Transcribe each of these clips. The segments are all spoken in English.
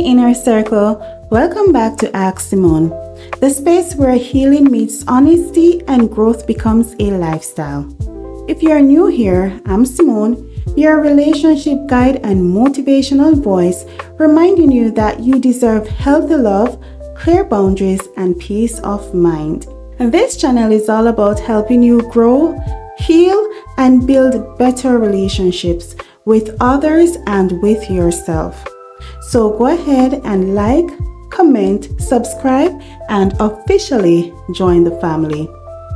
Inner Circle, welcome back to Ask Symone, the space where healing meets honesty and growth becomes a lifestyle. If you're new here, I'm Symone, your relationship guide and motivational voice, reminding you that you deserve healthy love, clear boundaries, and peace of mind. And this channel is all about helping you grow, heal, and build better relationships with others and with yourself. So go ahead and like, comment, subscribe, and officially join the family.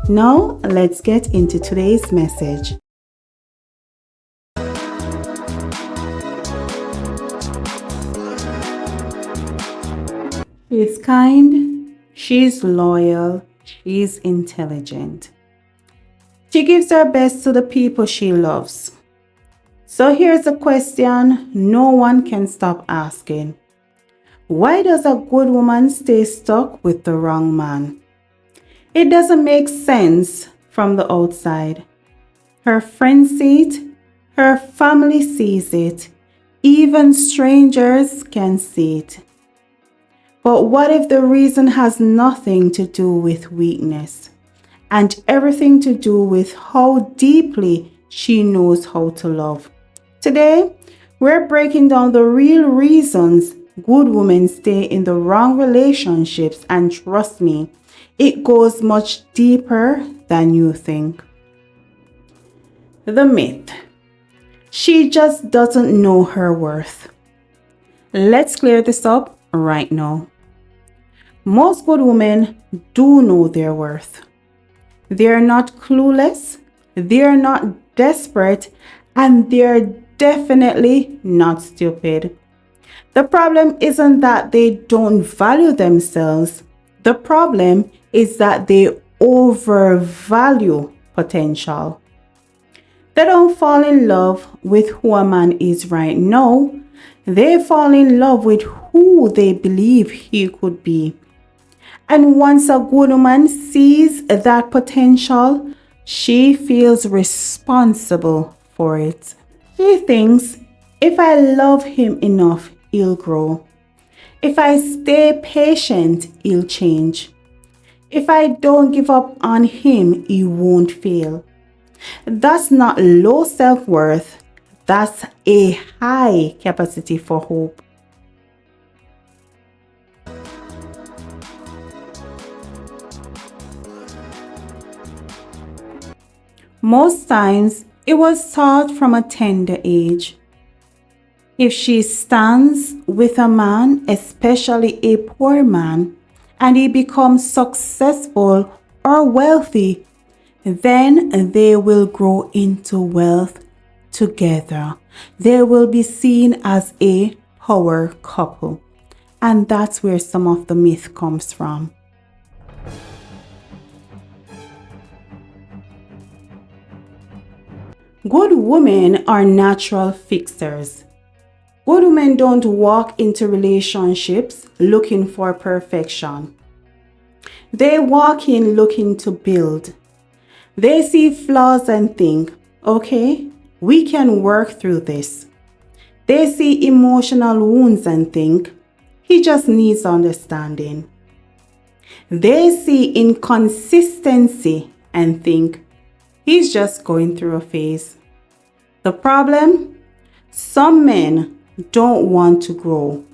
Now, let's get into today's message. She's kind, she's loyal, she's intelligent. She gives her best to the people she loves. So here's a question no one can stop asking. Why does a good woman stay stuck with the wrong man? It doesn't make sense from the outside. Her friends see it, her family sees it, even strangers can see it. But what if the reason has nothing to do with weakness and everything to do with how deeply she knows how to love? Today, we're breaking down the real reasons good women stay in the wrong relationships, and trust me, it goes much deeper than you think. The myth: she just doesn't know her worth. Let's clear this up right now. Most good women do know their worth. They're not clueless, they're not desperate, and they're definitely not stupid. The problem isn't that they don't value themselves. The problem is that they overvalue potential. They don't fall in love with who a man is right now. They fall in love with who they believe he could be. And once a good woman sees that potential, she feels responsible for it. She thinks, if I love him enough, he'll grow. If I stay patient, he'll change. If I don't give up on him, he won't fail. That's not low self-worth. That's a high capacity for hope. Most times, it was taught from a tender age. If she stands with a man, especially a poor man, and he becomes successful or wealthy, then they will grow into wealth together. They will be seen as a power couple. And that's where some of the myth comes from. Good women are natural fixers. Good women don't walk into relationships looking for perfection. They walk in looking to build. They see flaws and think, okay, we can work through this. They see emotional wounds and think, he just needs understanding. They see inconsistency and think, he's just going through a phase. The problem? Some men don't want to grow.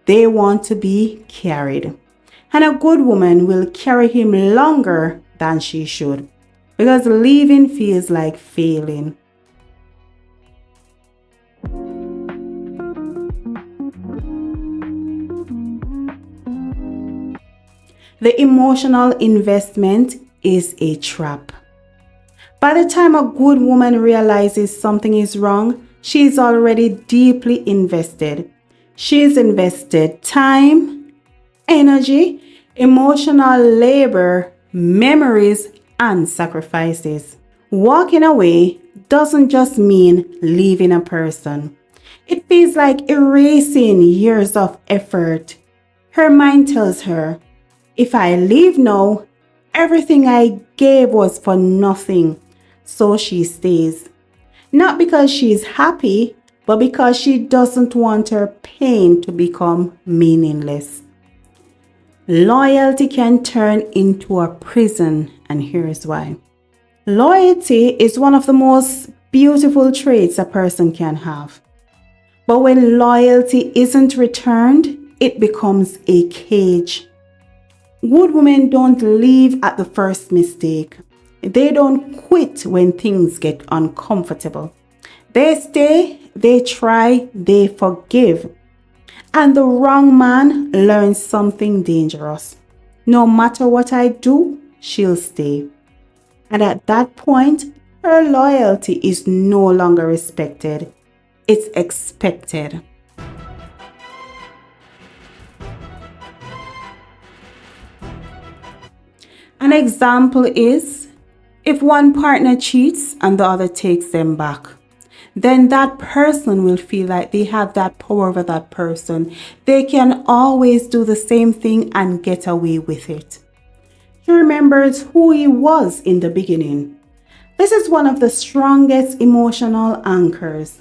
They want to be carried. And a good woman will carry him longer than she should, because leaving feels like failing. The emotional investment is a trap. By the time a good woman realizes something is wrong, she is already deeply invested. She's invested time, energy, emotional labor, memories, and sacrifices. Walking away doesn't just mean leaving a person. It feels like erasing years of effort. Her mind tells her, if I leave now, everything I gave was for nothing. So she stays. Not because she's happy, but because she doesn't want her pain to become meaningless. Loyalty can turn into a prison, and here's why. Loyalty is one of the most beautiful traits a person can have. But when loyalty isn't returned, it becomes a cage. Good women don't leave at the first mistake. They don't quit when things get uncomfortable. They stay, they try, they forgive. And the wrong man learns something dangerous. No matter what I do, she'll stay. And at that point, her loyalty is no longer respected. It's expected. An example is if one partner cheats and the other takes them back, then that person will feel like they have that power over that person. They can always do the same thing and get away with it. He remembers who he was in the beginning. This is one of the strongest emotional anchors.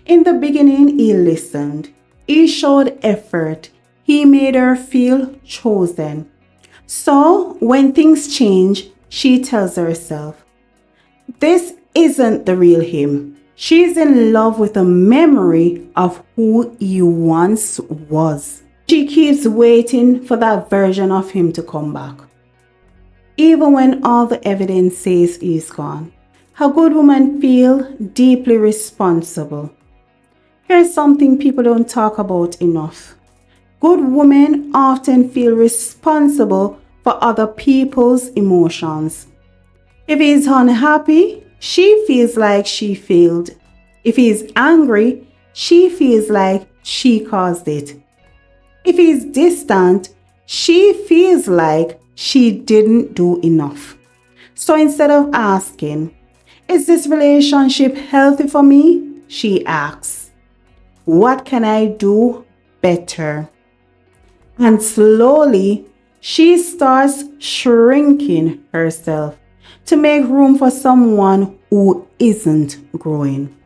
In the beginning, he listened. He showed effort. He made her feel chosen. So, when things change, she tells herself, this isn't the real him. She's in love with a memory of who he once was. She keeps waiting for that version of him to come back. Even when all the evidence says he's gone, a good woman feels deeply responsible. Here's something people don't talk about enough. Good women often feel responsible for other people's emotions. If he's unhappy, she feels like she failed. If he's angry, she feels like she caused it. If he's distant, she feels like she didn't do enough. So instead of asking, is this relationship healthy for me? She asks, what can I do better? And slowly, she starts shrinking herself to make room for someone who isn't growing.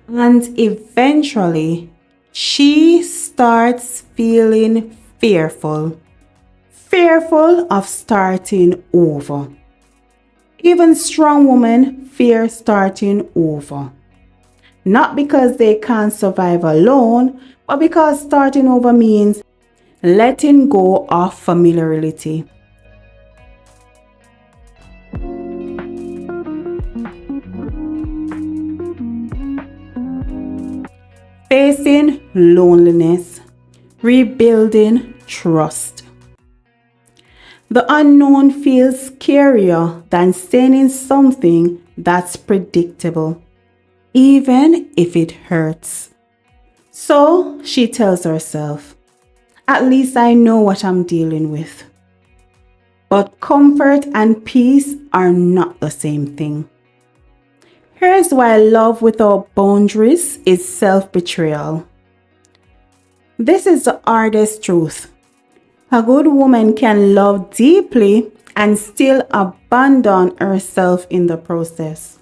And eventually, she starts feeling fearful of starting over. Even strong women fear starting over. Not because they can't survive alone, but because starting over means letting go of familiarity. Facing loneliness, rebuilding trust. The unknown feels scarier than staying in something that's predictable, even if it hurts. So she tells herself, at least I know what I'm dealing with. But comfort and peace are not the same thing. Here's why love without boundaries is self-betrayal. This is the hardest truth. A good woman can love deeply and still abandon herself in the process.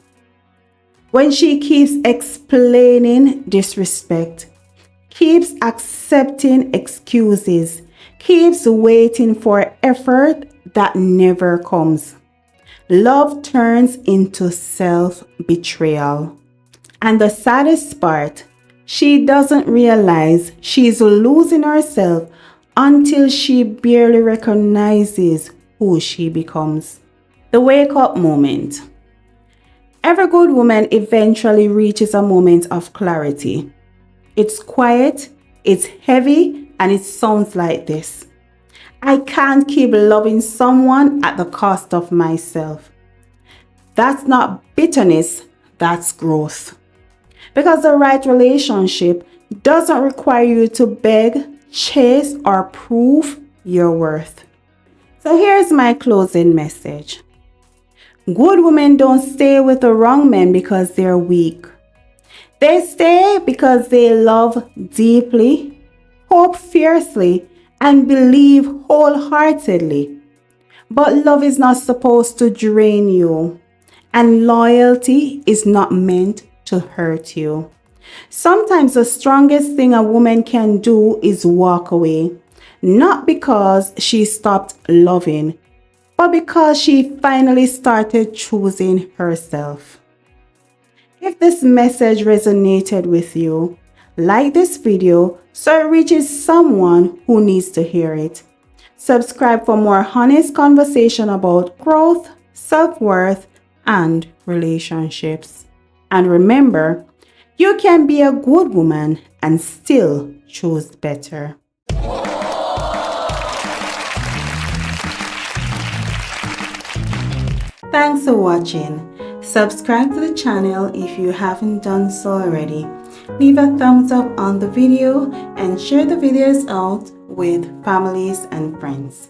When she keeps explaining disrespect, keeps accepting excuses, keeps waiting for effort that never comes, love turns into self-betrayal. And the saddest part, she doesn't realize she's losing herself until she barely recognizes who she becomes. The wake-up moment. Every good woman eventually reaches a moment of clarity. It's quiet, it's heavy, and it sounds like this. I can't keep loving someone at the cost of myself. That's not bitterness, that's growth. Because the right relationship doesn't require you to beg, chase, or prove your worth. So here's my closing message. Good women don't stay with the wrong men because they're weak. They stay because they love deeply, hope fiercely, and believe wholeheartedly. But love is not supposed to drain you, and loyalty is not meant to hurt you. Sometimes the strongest thing a woman can do is walk away, not because she stopped loving, but because she finally started choosing herself. If this message resonated with you, like this video so it reaches someone who needs to hear it. Subscribe for more honest conversation about growth, self-worth, and relationships. And remember, you can be a good woman and still choose better. Thanks for watching. Subscribe to the channel if you haven't done so already. Leave a thumbs up on the video and share the videos out with families and friends.